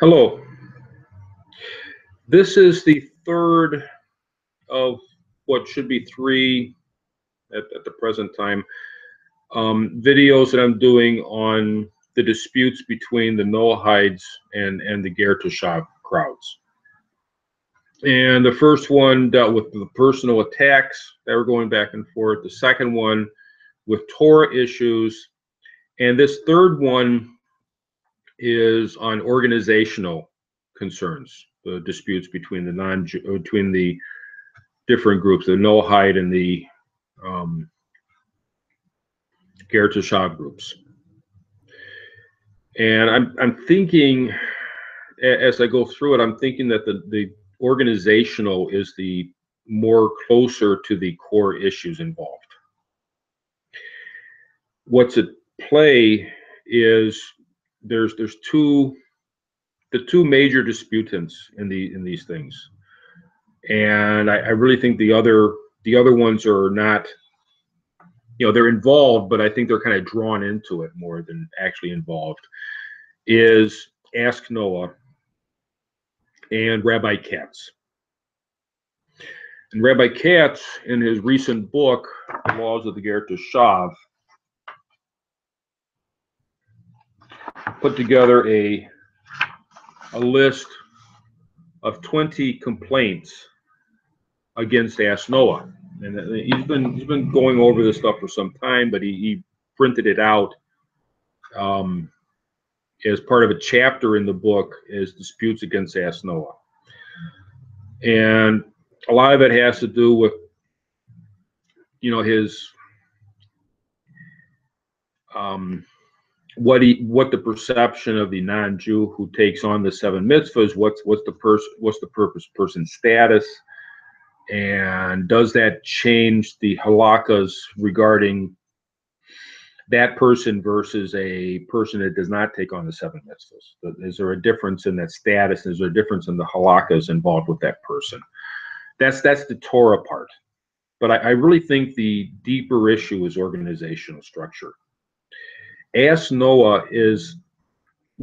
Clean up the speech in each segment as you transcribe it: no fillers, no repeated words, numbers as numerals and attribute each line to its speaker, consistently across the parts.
Speaker 1: Hello. This is the third of what should be three at the present time videos that I'm doing on the disputes between the Noahides and the Ger Teshave crowds. And the first one dealt with the personal attacks that were going back and forth. The second one with Torah issues. And this third one is on organizational concerns, the disputes between the different groups, the Noahide and the Ger Teshave groups. And I'm thinking, as I go through it, I'm thinking that the organizational is the more closer to the core issues involved. What's at play is there's the two major disputants in these things, and I really think the other ones are not, they're involved, but I think they're kind of drawn into it more than actually involved. Is Ask Noah and Rabbi Katz. And Rabbi Katz, in his recent book, The Laws of the Ger Teshave, put together a list of 20 complaints against Ask Noah. And he's been going over this stuff for some time, but he printed it out as part of a chapter in the book is disputes against Ask Noah. And a lot of it has to do with, his what the perception of the non-Jew who takes on the 7 mitzvahs, what's the person's status, and does that change the halakas regarding that person versus a person that does not take on the 7 mitzvahs? Is there a difference in that status? Is there a difference in the halakas involved with that person? That's the Torah part. But I really think the deeper issue is organizational structure. Ask Noah has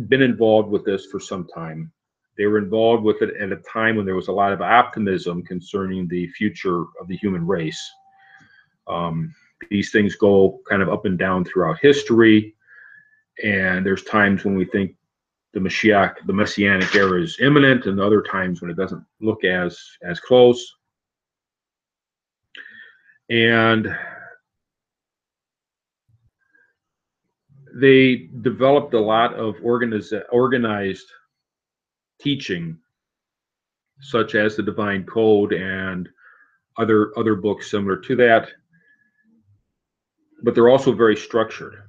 Speaker 1: been involved with this for some time. They were involved with it at a time when there was a lot of optimism concerning the future of the human race. These things go kind of up and down throughout history, and there's times when we think the Mashiach, the Messianic era, is imminent, and other times when it doesn't look as close. And they developed a lot of organized teaching, such as the Divine Code and other books similar to that. But they're also very structured.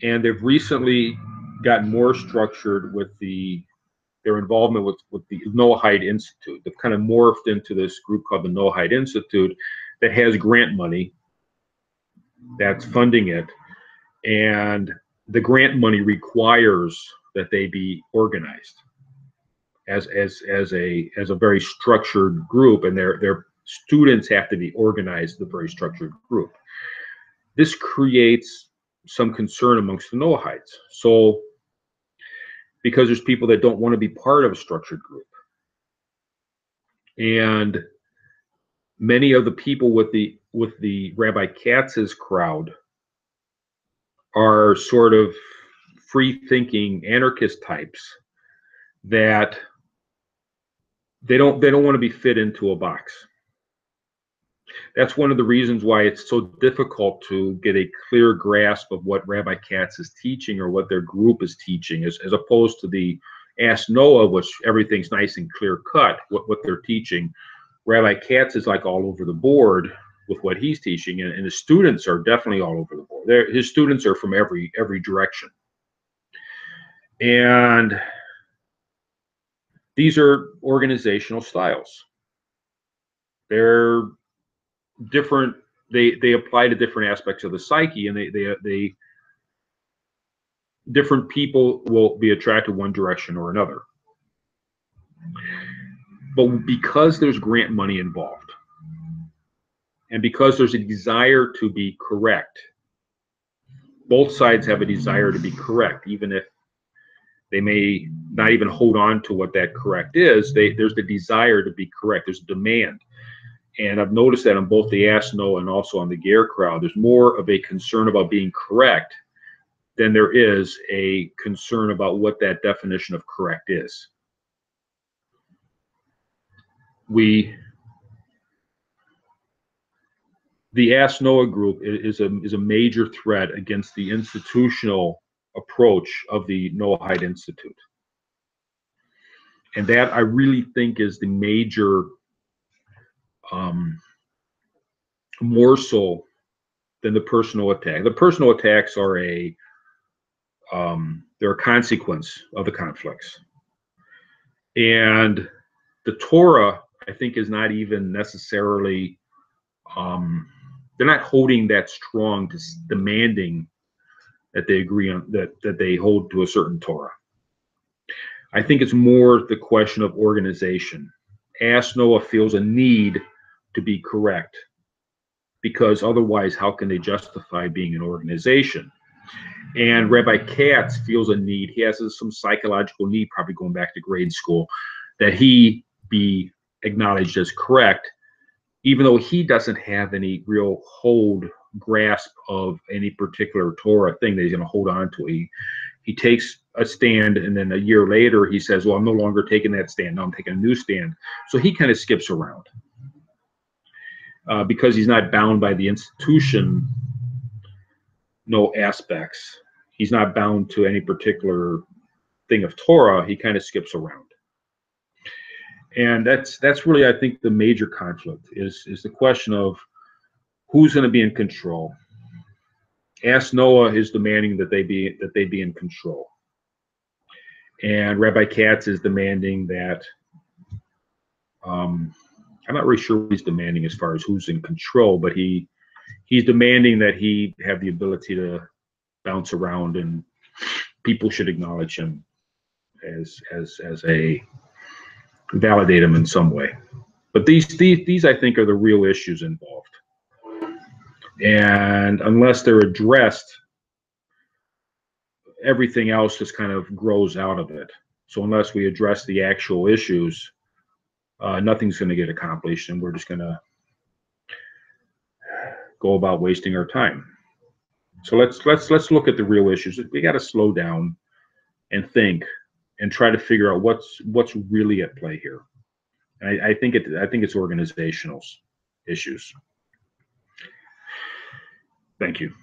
Speaker 1: And they've recently gotten more structured with their involvement with the Noahide Institute. They've kind of morphed into this group called the Noahide Institute that has grant money that's funding it. And the grant money requires that they be organized as a very structured group, and their students have to be organized in a very structured group. This creates some concern amongst the Noahides. So, because there's people that don't want to be part of a structured group, and many of the people with the Rabbi Katz's crowd are sort of free-thinking anarchist types that they don't want to be fit into a box. That's one of the reasons why it's so difficult to get a clear grasp of what Rabbi Katz is teaching or what their group is teaching, as opposed to the Ask Noah, which everything's nice and clear cut what they're teaching. Rabbi Katz is like all over the board with what he's teaching, and his students are definitely all over the board. His students are from every direction. And these are organizational styles. They're different. They apply to different aspects of the psyche, and they different people will be attracted one direction or another. But because there's grant money involved, and because there's a desire to be correct, both sides have a desire to be correct, even if They may not even hold on to what that correct is. There's the desire to be correct. There's demand. And I've noticed that on both the Ask Noah and also on the Gare crowd, there's more of a concern about being correct than there is a concern about what that definition of correct is. The Ask Noah group is a major threat against the institutional approach of the Noahide Institute. And that I really think is the major, more so than the personal attack. The personal attacks are they're a consequence of the conflicts. And the Torah, I think, is not even necessarily, they're not holding that strong to demanding that they agree on, that they hold to a certain Torah. I think it's more the question of organization. Ask Noah feels a need to be correct, because otherwise, how can they justify being an organization? And Rabbi Katz feels a need. He has some psychological need, probably going back to grade school, that he be acknowledged as correct, even though he doesn't have any real grasp of any particular Torah thing that he's going to hold on to. He takes a stand, and then a year later he says, well, I'm no longer taking that stand. Now I'm taking a new stand. So he kind of skips around because he's not bound by the institution, no aspects. He's not bound to any particular thing of Torah. He kind of skips around. And that's really, I think, the major conflict is the question of who's going to be in control. Ask Noah is demanding that they be in control, and Rabbi Katz is demanding that. I'm not really sure what he's demanding as far as who's in control, but he's demanding that he have the ability to bounce around, and people should acknowledge him as a validate him in some way. But these I think are the real issues involved. And unless they're addressed, everything else just kind of grows out of it. So unless we address the actual issues, nothing's going to get accomplished, and we're just going to go about wasting our time. So let's look at the real issues. We got to slow down and think and try to figure out what's really at play here. And I think it's organizational issues. Thank you.